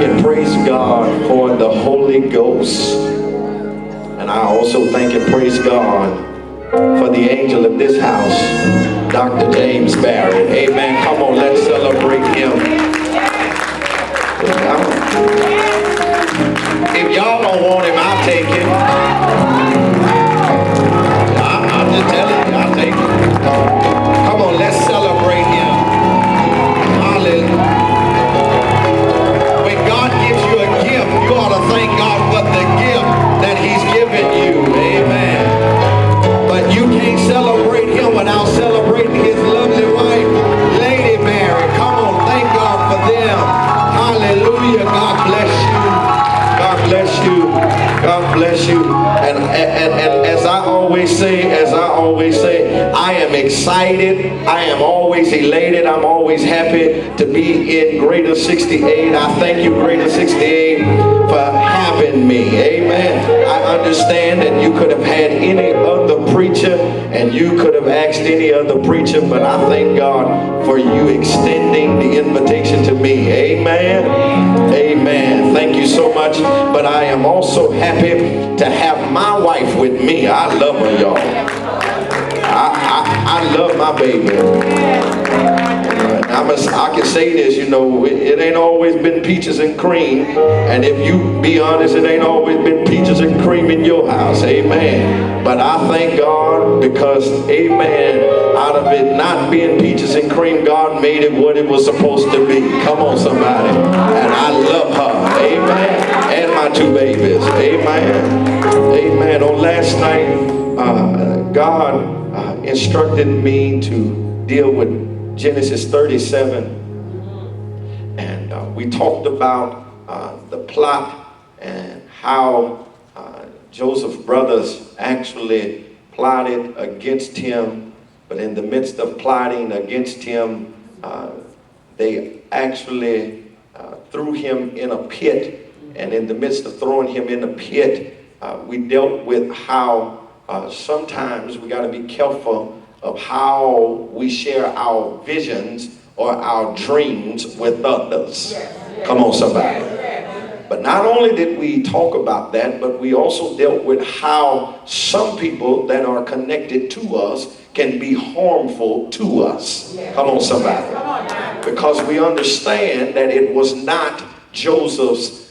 and praise God for the Holy Ghost. And I also thank and praise God for the angel of this house, Dr. James Barrett. Amen. Come on, let's celebrate him. If y'all don't want him, I'll take him. I'm just telling you, I'll take him. Come on, let's celebrate him. Hallelujah. When God gives you a gift, you ought to thank God for the gift that he's given you. Amen. But you can't celebrate him without celebrating his lovely wife, Lady Mary. Come on, thank God for them. Hallelujah. God bless you. God bless you. God bless you. And as I always say, I am excited. I am always elated. I'm always happy to be in Greater 68. I thank you, Greater 68, for having me. Amen. I understand that you could have had any other preacher and you could have asked any other preacher, but I thank God for you extending the invitation to me. Amen. Amen. Thank you so much. But I am also happy to have my wife with me. I love her, y'all. I love my baby. I can say this, you know, it ain't always been peaches and cream. And if you be honest, it ain't always been peaches and cream in your house. Amen. But I thank God because, amen, out of it not being peaches and cream, God made it what it was supposed to be. Come on, somebody. And I love her. Amen. And my two babies. Amen. Amen. On last night, God instructed me to deal with Genesis 37, and we talked about the plot and how Joseph's brothers actually plotted against him, but in the midst of plotting against him, they actually threw him in a pit, and in the midst of throwing him in a pit, we dealt with how sometimes we got to be careful of how we share our visions or our dreams with others. Come on, somebody. But not only did we talk about that, but we also dealt with how some people that are connected to us can be harmful to us. Come on, somebody. Because we understand that it was not Joseph's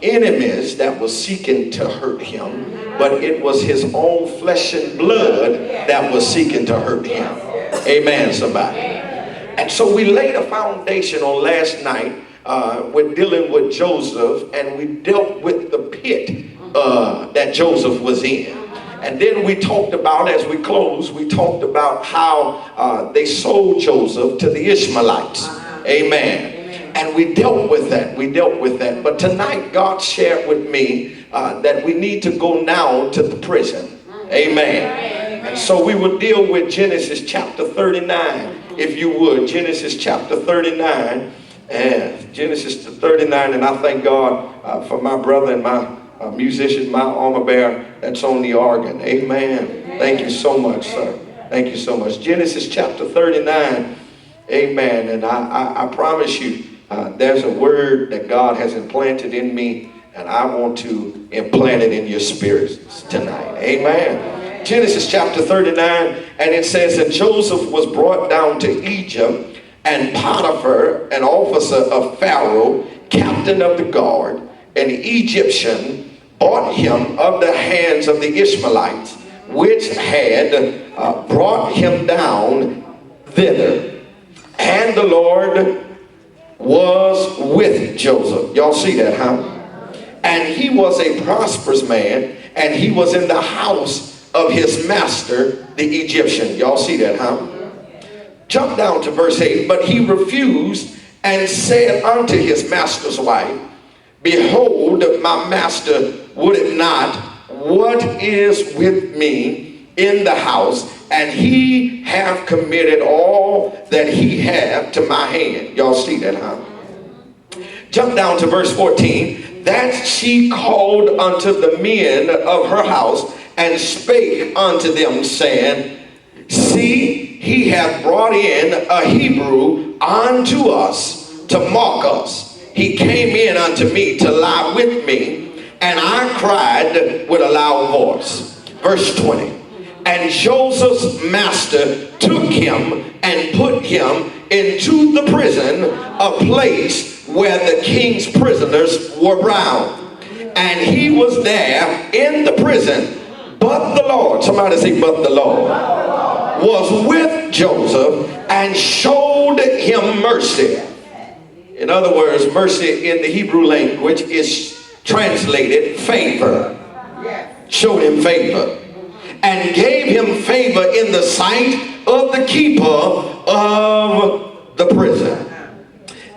enemies that was seeking to hurt him, but it was his own flesh and blood that was seeking to hurt him. Amen, somebody. And so we laid a foundation on last night with dealing with Joseph, and we dealt with the pit that Joseph was in. And then we talked about, as we closed, we talked about how they sold Joseph to the Ishmaelites. Amen. And we dealt with that. But tonight, God shared with me that we need to go now to the prison. Amen. And so we will deal with Genesis chapter 39, if you would. Genesis chapter 39. And Genesis 39, and I thank God for my brother and my musician, my armor bearer that's on the organ. Amen. Thank you so much, sir. Thank you so much. Genesis chapter 39. Amen. And I promise you, there's a word that God has implanted in me, and I want to implant it in your spirits tonight. Amen. Genesis chapter 39, and it says that Joseph was brought down to Egypt, and Potiphar, an officer of Pharaoh, captain of the guard, an Egyptian, bought him of the hands of the Ishmaelites, which had brought him down thither. And the Lord was with Joseph. Y'all see that, huh? And he was a prosperous man, and he was in the house of his master, the Egyptian. Y'all see that, huh? Jump down to verse 8. But he refused and said unto his master's wife, Behold, my master would it not, what is with me in the house, and he have committed all that he have to my hand. Y'all see that, huh? Jump down to verse 14. That she called unto the men of her house and spake unto them, saying, See, he hath brought in a Hebrew unto us to mock us. he came in unto me to lie with me, and I cried with a loud voice. Verse 20. And Joseph's master took him and put him into the prison, a place where the king's prisoners were bound. And he was there in the prison. But the Lord, somebody say, but the Lord, was with Joseph and showed him mercy. In other words, mercy in the Hebrew language is translated favor. Showed him favor. And gave him favor in the sight of the keeper of the prison.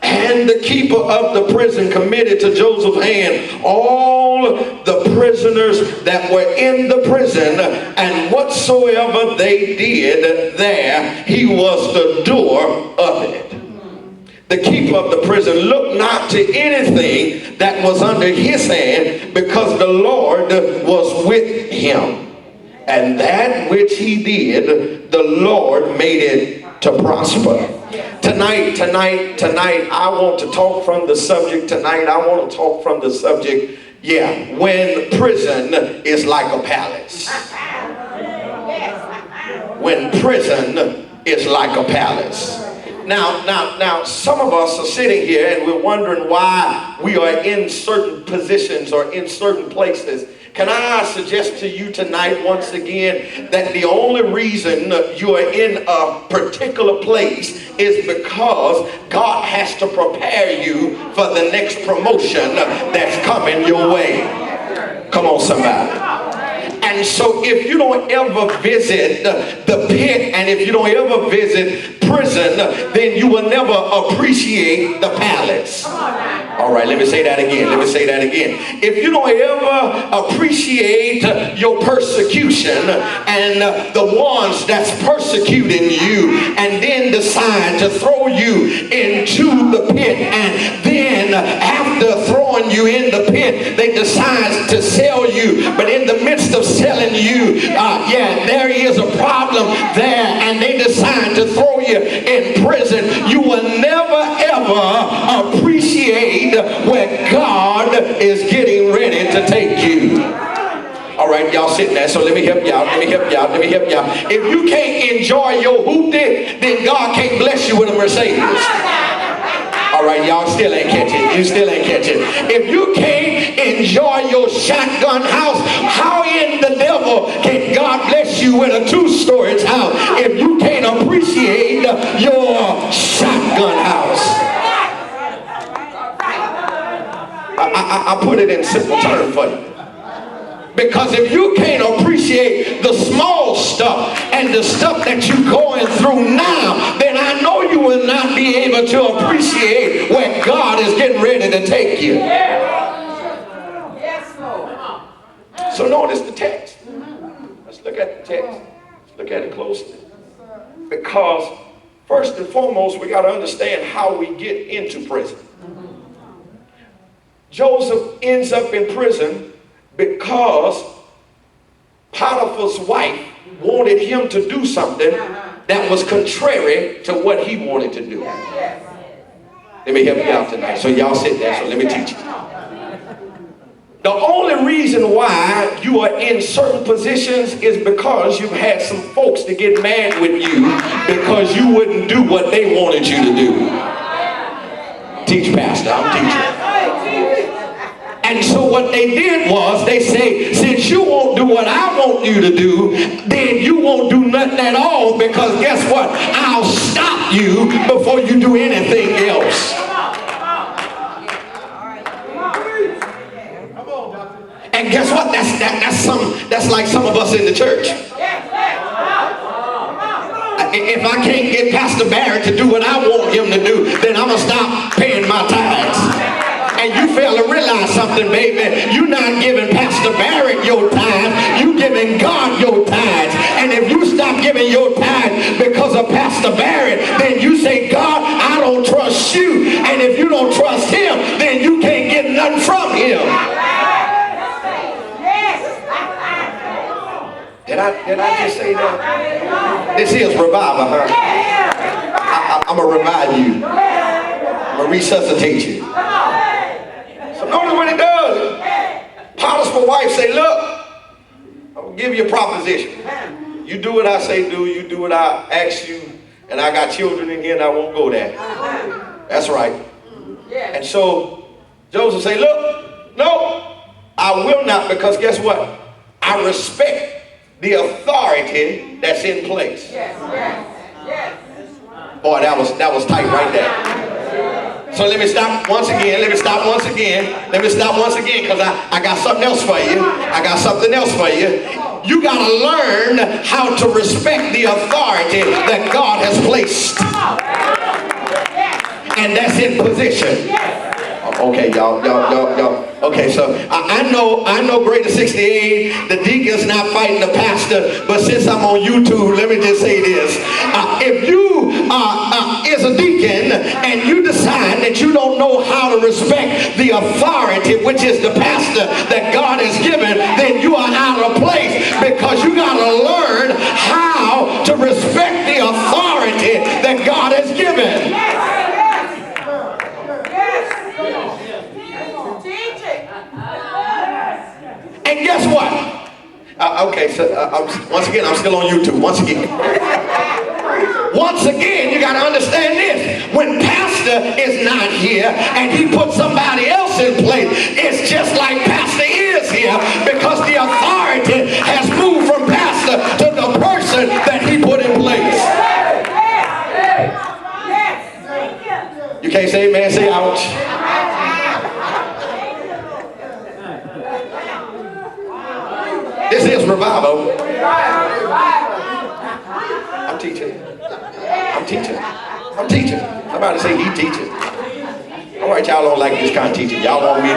And the keeper of the prison committed to Joseph's hand all the prisoners that were in the prison, and whatsoever they did there, he was the doer of it. The keeper of the prison looked not to anything that was under his hand, because the Lord was with him. And that which he did, the Lord made it to prosper. Tonight, I want to talk from the subject. Tonight, I want to talk from the subject, when prison is like a palace. When prison is like a palace. Now, some of us are sitting here and we're wondering why we are in certain positions or in certain places. Can I suggest to you tonight once again that the only reason you are in a particular place is because God has to prepare you for the next promotion that's coming your way. Come on, somebody. And so if you don't ever visit the pit, and if you don't ever visit prison, then you will never appreciate the palace. All right, let me say that again. If you don't ever appreciate your persecution and the ones that's persecuting you, and then decide to throw you into the pit, and then after throwing you in the pit, they decide to sell you. But in the midst of selling you, there is a problem there, and they decide to throw you in prison. You will never ever appreciate where God is getting ready to take you. All right, y'all sitting there, so let me help y'all. If you can't enjoy your hoopty, then God can't bless you with a Mercedes. All right, y'all still ain't catching. You still ain't catching. If you can't enjoy your shotgun house, how in the devil can God bless you with a two-story house if you can't appreciate your shotgun house? I put it in simple terms for you. Because if you can't appreciate the small stuff and the stuff that you're going through now, then I know you will not be able to appreciate where God is getting ready to take you. So notice the text. Let's look at the text. Let's look at it closely. Because first and foremost, we got to understand how we get into prison. Joseph ends up in prison because Potiphar's wife wanted him to do something that was contrary to what he wanted to do. Let me help you out tonight. So y'all sit there, so let me teach you. The only reason why you are in certain positions is because you've had some folks to get mad with you because you wouldn't do what they wanted you to do. Teach, Pastor, I'm teaching. And so what they did was they say, since you won't do what I want you to do, then you won't do nothing at all, because guess what? I'll stop you before you do anything else. And guess what? That's like some of us in the church. If I can't get Pastor Barrett to do what I want him to do, then I'm going to stop paying my tithes. And you fail to realize something, baby. You're not giving Pastor Barrett your tithes. You're giving God your tithes. And if you stop giving your tithes because of Pastor Barrett, then you say, God, I don't trust you. And if you don't trust him, then you can't get nothing from him. Did I just say that? This is revival, huh? I'm going to revive you. I'm going to resuscitate you. powerful wife say, look, I'm going to give you a proposition. You do what I say do, you do what I ask you, and I got children in here and I won't go there. That's right. And so Joseph say, look, no, I will not, because guess what? I respect the authority that's in place. Boy, that was tight right there. So let me stop once again, because I got something else for you. You got to learn how to respect the authority that God has placed. And that's in position. Okay, y'all. Okay, so I know Greater 68, the deacon's not fighting the pastor, but since I'm on YouTube, let me just say this. If you is a deacon and you decide that you don't know how to respect the authority, which is the pastor that God has given, then you are out of place, because you got to learn how to respect the authority that God has given. And guess what? Okay, so once again, I'm still on YouTube. Once again, you got to understand this. When pastor is not here and he puts somebody else in place, it's just like pastor is here, because the authority has moved from pastor to the person that he put in place. You can't say amen, say ouch. This is revival. I'm teaching. Somebody say he teaching. All right, y'all don't like this kind of teaching. Y'all want me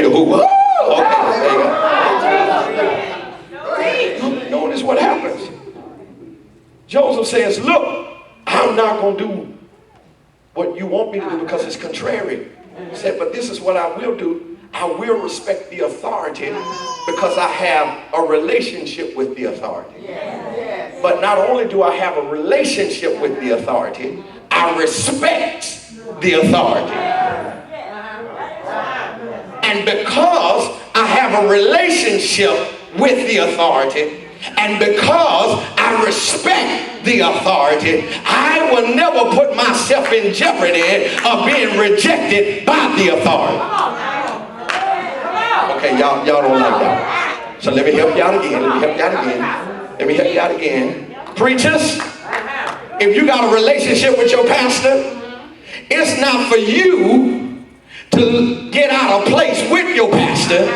to who? Okay, there you go. Notice what happens. Joseph says, look, I'm not going to do what you want me to do because it's contrary. He said, but this is what I will do. I will respect the authority because I have a relationship with the authority. But not only do I have a relationship with the authority, I respect the authority. And because I have a relationship with the authority, and because I respect the authority, I will never put myself in jeopardy of being rejected by the authority. Okay, y'all don't like that. So let me help y'all again. Preachers, if you got a relationship with your pastor, it's not for you to get out of place with your pastor,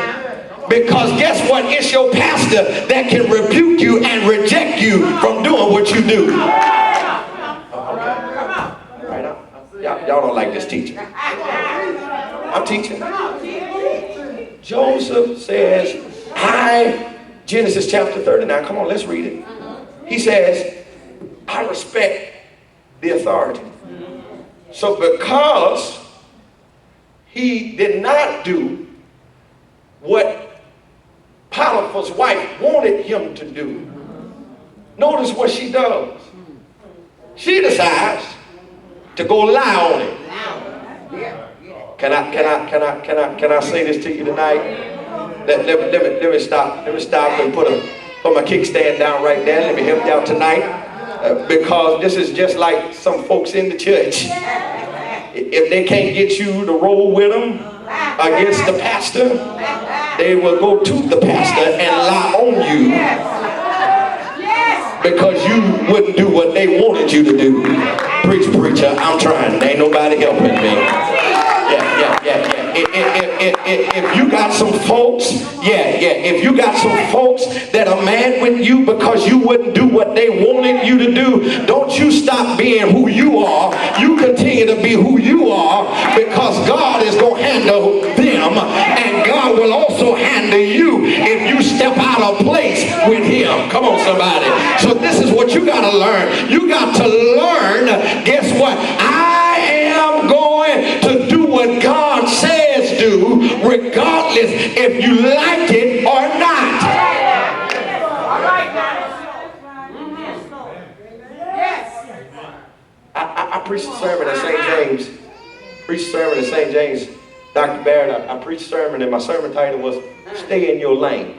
because guess what? It's your pastor that can rebuke you and reject you from doing what you do. Y'all don't like this teaching. I'm teaching. Joseph says, Genesis chapter 39, come on, let's read it. He says, I respect the authority. So because he did not do what Potiphar's wife wanted him to do, notice what she does. She decides to go lie on him. Can I say this to you tonight? Let me stop and put my kickstand down right there. Let me help you out tonight, because this is just like some folks in the church. If they can't get you to roll with them against the pastor, they will go to the pastor and lie on you, because you wouldn't do what they wanted you to do. Preacher, I'm trying. There ain't nobody helping me. Yeah. If you got some folks, if you got some folks that are mad with you because you wouldn't do what they wanted you to do, don't you stop being who you are. You continue to be who you are, because God is going to handle them, and God will also handle you if you step out of place with him. Come on, somebody. So this is what you got to learn. You got to learn, guess what? I am going to do what God says do, regardless if you like it or not. I preached a sermon at St. James. Dr. Barrett, I preached a sermon, and my sermon title was Stay in Your Lane.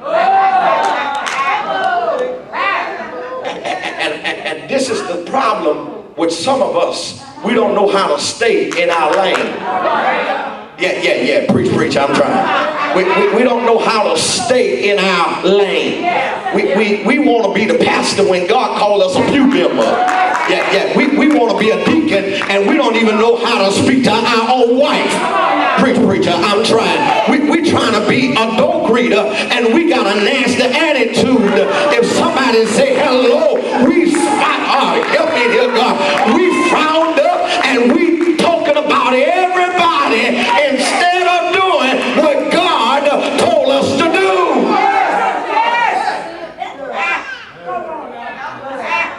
And this is the problem with some of us. We don't know how to stay in our lane. Yeah, preach, I'm trying. We don't know how to stay in our lane. We want to be the pastor when God called us a pew member. We want to be a deacon, and we don't even know how to speak to our own wife. Preacher, I'm trying. We trying to be a door greeter, and we got a nasty attitude. If somebody say hello, we help me here, God. We frowned up, and we talking about everybody instead of doing what God told us to do.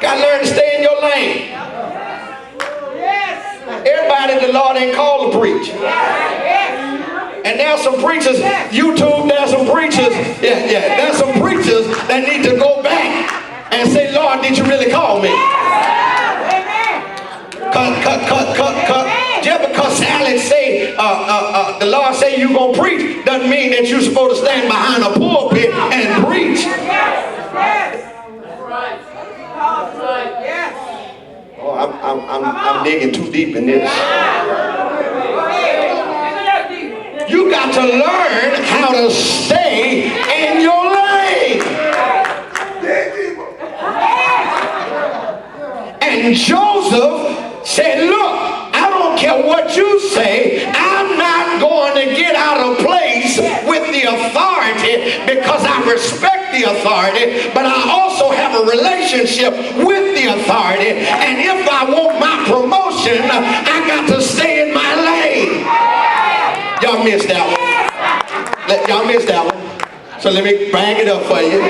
Got to learn to stay in your lane. Everybody the Lord ain't called to preach. And there's some preachers, YouTube, there's some preachers, there's some preachers that need to go back and say, Lord, did you really call me? Just because Alex say, the Lord say you gonna preach, doesn't mean that you're supposed to stand behind a pulpit and preach. Oh, I'm digging too deep in this. You got to learn how to stay in your lane. And Joseph said, look, I don't care what you say, I'm not going to get out of place with the authority because I respect the authority, but I also have a relationship with the authority, and if I want my promotion, I got to stay in my lane. Y'all missed that one. Y'all missed that one. So let me bang it up for you.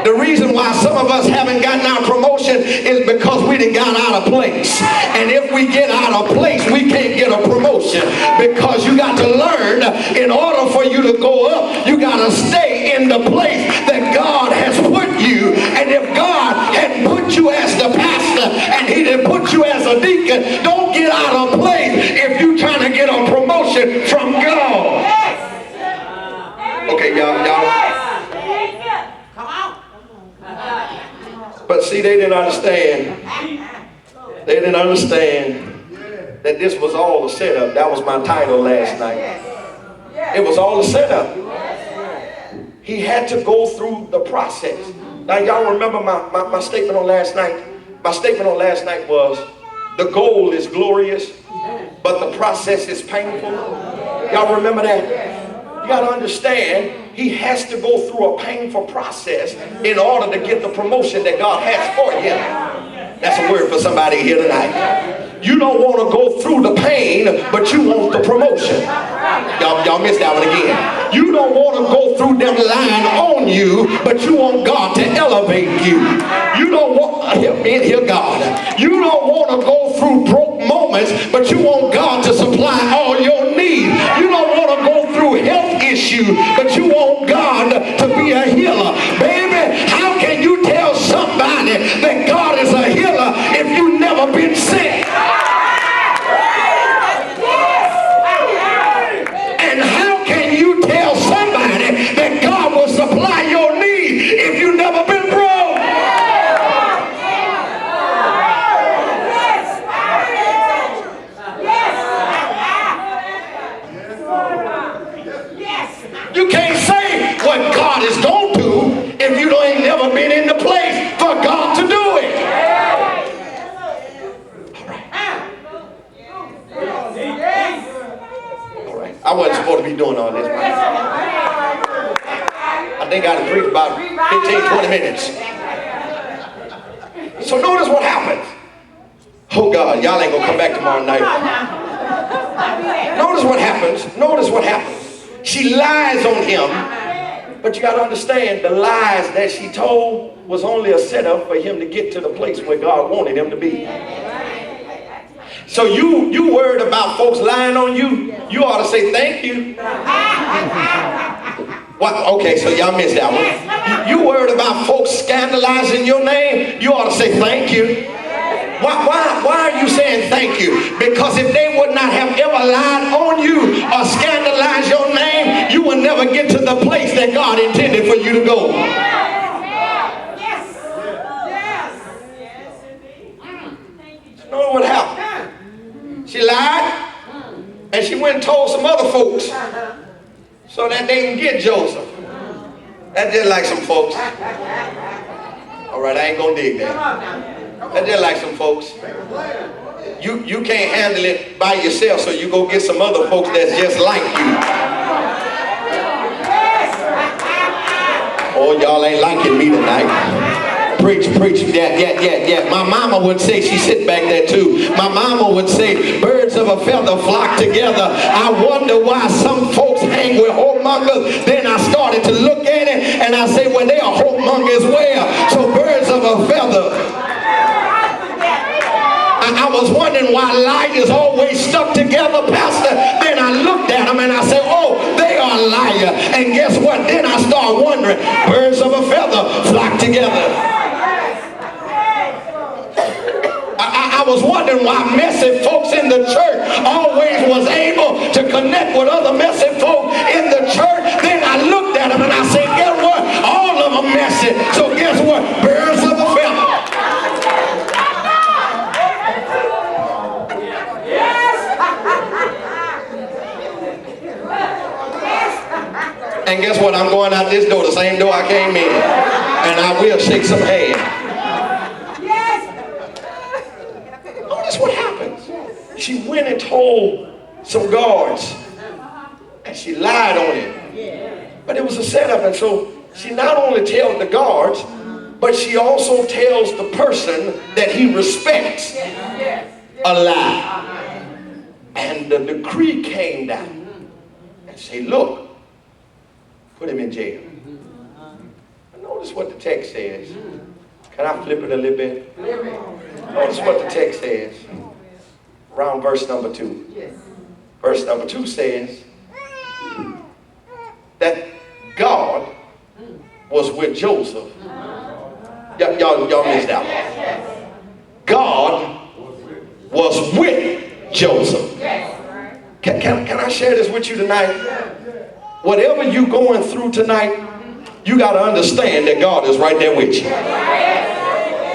The reason why some of us haven't gotten our promotion is because we done got out of place. And if we get out of place, we can't get a promotion. Because you got to learn, in order for you to go up, you got to stay in the place that God has put you. And if God had put you as the pastor and he didn't put you as a deacon, don't get out of place if you're trying to get a promotion from God. Okay, y'all. But see, they didn't understand. They didn't understand that this was all a setup. That was my title last night. It was all a setup. He had to go through the process. Now, y'all remember my statement on last night? My statement on last night was, the goal is glorious, but the process is painful. Y'all remember that? You got to understand, he has to go through a painful process in order to get the promotion that God has for him. That's a word for somebody here tonight. You don't want to go through the pain, but you want the promotion. Y'all missed that one again. You don't want to go through them lying on you, but you want God to elevate you. You don't want, hear God. You don't want to go through broke moments, but you want God to supply all your needs. You don't want to go through health issues, but you want God to be a healer. Baby, how can you tell somebody that God is a healer if you've never been sick? And how can you tell somebody that God will supply your need if you've never been broke? You can't say what God is going to do if you ain't never been in the place for God to do it. All right. I wasn't supposed to be doing all this. I think I had to preach about 15, 20 minutes. So notice what happens. Oh God, y'all ain't gonna come back tomorrow night. Notice what happens. Notice what happens. She lies on him, but you got to understand, the lies that she told was only a setup for him to get to the place where God wanted him to be. So you worried about folks lying on you, you ought to say thank you. What? Okay, so y'all missed that one. You worried about folks scandalizing your name, you ought to say thank you. Why are you saying thank you? Because if they would not have ever lied on you or scandalized You know what happened? She lied, and she went and told some other folks so that they can get Joseph. That's just like some folks. All right, I ain't gonna dig that. That's just like some folks. You can't handle it by yourself, so you go get some other folks that's just like you. Oh, y'all ain't liking me tonight. Preach, yeah. My mama would say, she sit back there too. My mama would say, birds of a feather flock together. I wonder why some folks hang with whoremongers. Then I started to look at it and I say, well, they are whoremongers as well. So birds of a feather. I was wondering why liars always stuck together, Pastor. Then I looked at them and I said, oh, they are a liar. And guess what? Then I started wondering, birds of a feather flock together. I was wondering why messy folks in the church always was able to connect with other messy folk in the church. Then I looked at them and I said, guess what? All of them messy. So guess what? Birds of a feather. And guess what? I'm going out this door, the same door I came in. And I will shake some hands. Oh, that's what happens. She went and told some guards. And she lied on it. But it was a setup. And so she not only tells the guards, but she also tells the person that he respects a lie. And the decree came down and said, look, put him in jail. Notice what the text says. Can I flip it a little bit? Notice what the text says. Around verse number 2. Verse number 2 says that God was with Joseph. Y'all missed out. God was with Joseph. Can I share this with you tonight? Whatever you're going through tonight, you got to understand that God is right there with you.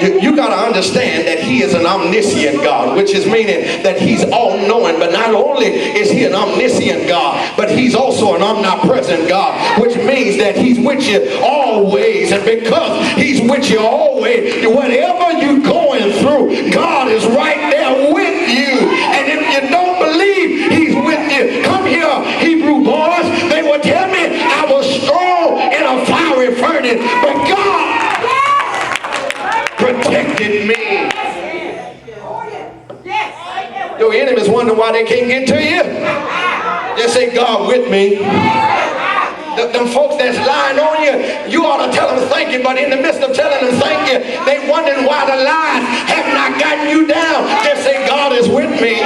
You got to understand that he is an omniscient God, which is meaning that he's all-knowing. But not only is he an omniscient God, but he's also an omnipresent God, which means that he's with you always. And because he's with you always, whatever you're going through, God is right there with you. And if you don't believe he's with you, come here, Hebrew boys. They would tell me I was strong in a fiery furnace, but God protected me. Your enemies wonder why they can't get to you. Just say, God with me. Them folks that's lying on you, you ought to tell them thank you, but in the midst of telling them thank you, they wondering why the lies have not gotten you down. Just say, God is with me.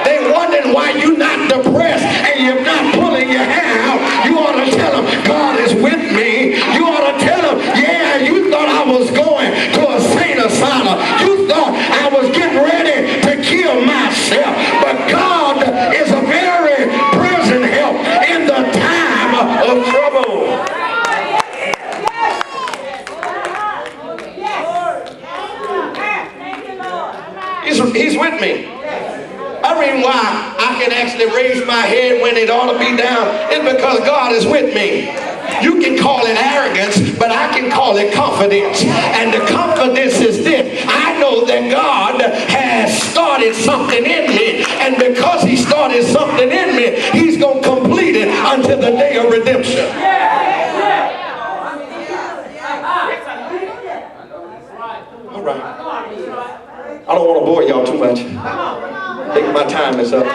They wondering why you're not depressed and you're not pulling your hair out. You ought to tell them, God is with me. You ought to tell them, yeah, you thought I was going to a saint asylum. You thought I was getting ready to kill myself. But God is a very present help in the time of trouble. He's with me. I mean, why I can actually raise my head when it ought to be down is because God is with me. You can call it arrogance, but I can call it confidence. And the confidence is this: I know that God has started something in me, and because he started something in me, he's going to complete it until the day of redemption. All right. I don't want to bore y'all too much. I think my time is up.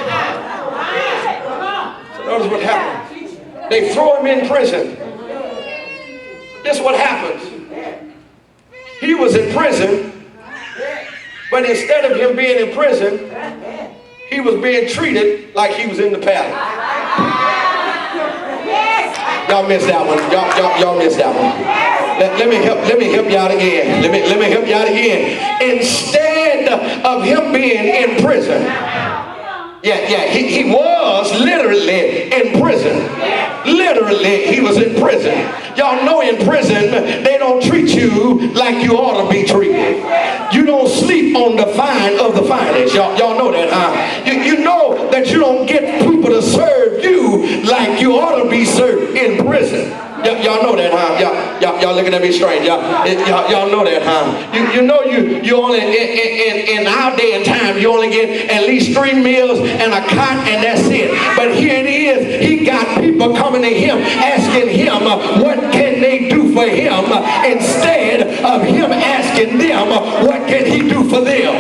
So notice what happens. They throw him in prison. This is what happens. He was in prison, but instead of him being in prison, he was being treated like he was in the palace. Y'all missed that one. Y'all missed that one. Let me help you out again. Let me help you out again. Instead of him being in prison, he was literally in prison. Literally, he was in prison. Y'all know in prison, they don't treat you like you ought to be treated. You don't sleep on the fine of the finest. Y'all know that, huh? You know that you don't get people to serve you like you ought to be served in prison. Y'all know that, huh? Y'all looking at me strange. Y'all know that, huh? You know you only in our day and time you only get at least 3 meals and a cot and that's it. But here it is. He got people coming to him asking him what can they do for him instead of him asking them what can he do for them.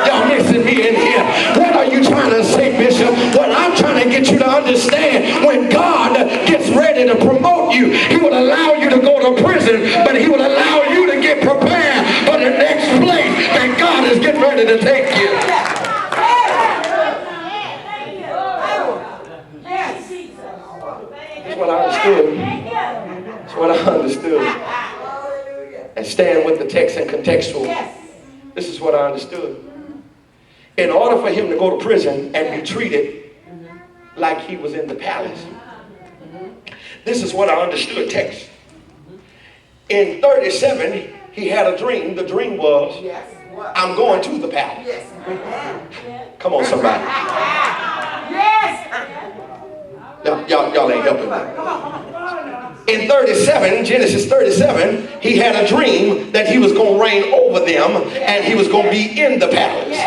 Y'all missing me in here. What are you trying to say, Bishop? What I'm trying to get you to understand, when God gets ready to promote you, he will allow you to go to prison, but he will allow you to get prepared for the next place that God is getting ready to take you. That's what I understood. That's what I understood. And staying with the text and contextual. This is what I understood. In order for him to go to prison and be treated like he was in the palace. This is what I understood text. In 37, he had a dream. The dream was, I'm going to the palace. Come on, somebody. Y'all ain't helping me. In 37, Genesis 37, he had a dream that he was going to reign over them and he was going to be in the palace.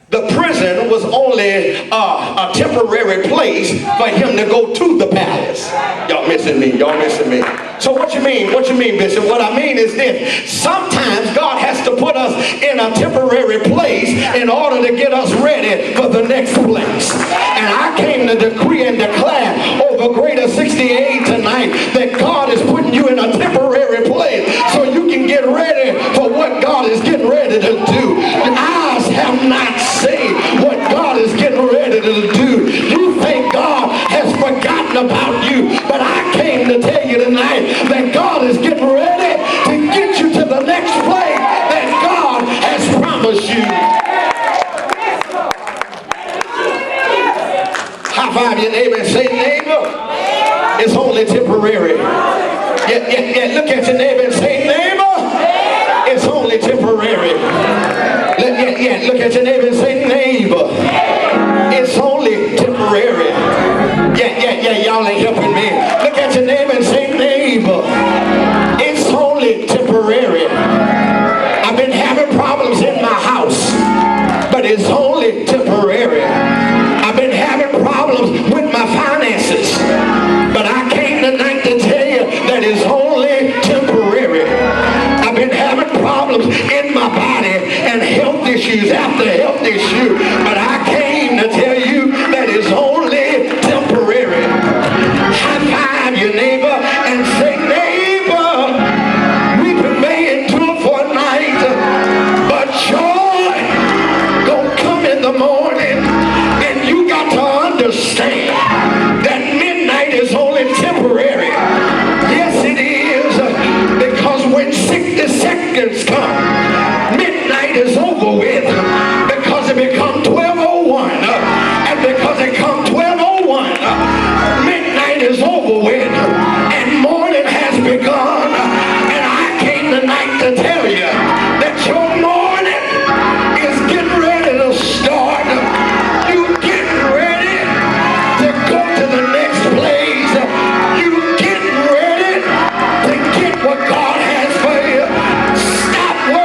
The prison was only a temporary place for him to go to the palace. Y'all missing me. Y'all missing me. So what you mean? What you mean, Bishop? What I mean is this. Sometimes God has to put us in a temporary place in order to get us ready for the next place. And I came to decree and declare over Greater 68 tonight that God is putting you in a temporary place so you can get ready for what God is getting ready to do. Eyes have not seen what God is getting ready to do. You think God has forgotten about you, but I came to tell you tonight that God is getting ready to get you to the next place that God has promised you. High five your neighbor and say, neighbor, it's only temporary. Yeah, look at your neighbor and say, neighbor, it's only temporary. Look at your neighbor and say, neighbor, it's only temporary. Y'all ain't helping me. Look at your neighbor and say, neighbor, it's only temporary. I've been having problems in my house, but it's only temporary. I've been having problems with my finances, but I came tonight to tell you that it's only temporary. I've been having problems in my body and health issues after health issue, but I came to tell you that it's only temporary. High five your neighbor and say, neighbor, weeping may endure for a night, but joy gonna come in the morning. And you got to understand that midnight is only temporary. Yes, it is, because when 60 seconds come, midnight is over with, because it becomes 12:01, and because it comes 12:01, midnight is over with, and morning has begun. And I came tonight to tell you that your morning is getting ready to start. You getting ready to go to the next place. You getting ready to get what God has for you. Stop worrying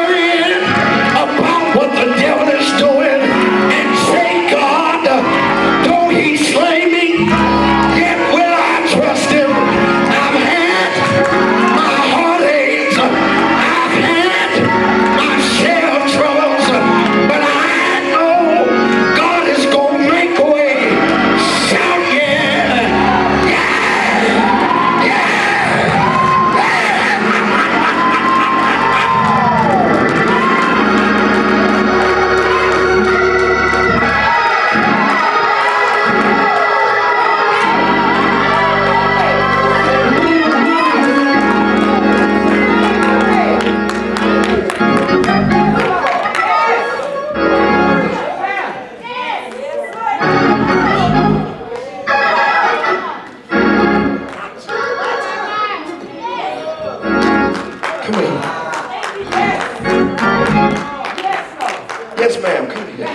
ma'am, come here.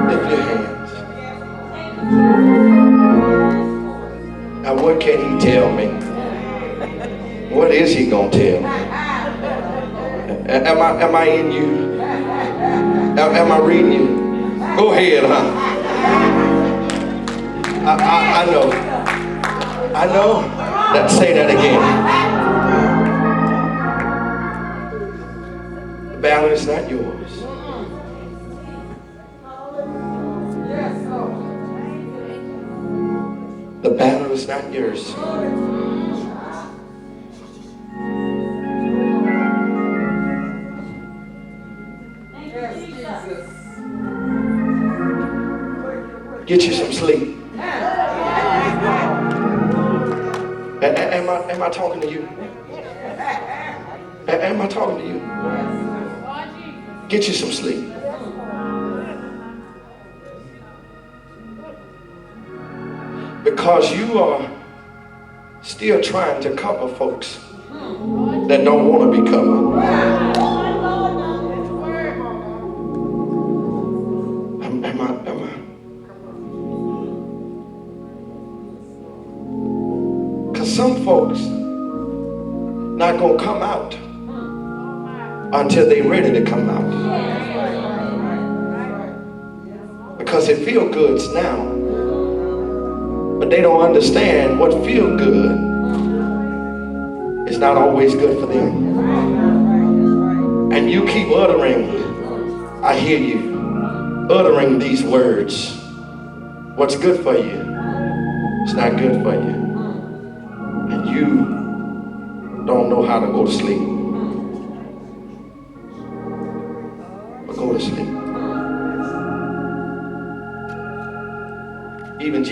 Lift your hands. Now what can he tell me? What is he gonna tell me? Am I in you? Am I reading you? Go ahead, huh? I know. I know. Let's say that again. The battle is not yours. The battle is not yours. Get you some sleep. Am I talking to you? Am I talking to you? Get you some sleep. Because you are still trying to cover folks that don't want to be covered. Am I? Because some folks not going to come out until they're ready to come out. Because it feels good now. But they don't understand what feel good is not always good for them. And you keep uttering, I hear you, uttering these words. What's good for you is not good for you. And you don't know how to go to sleep. But go to sleep.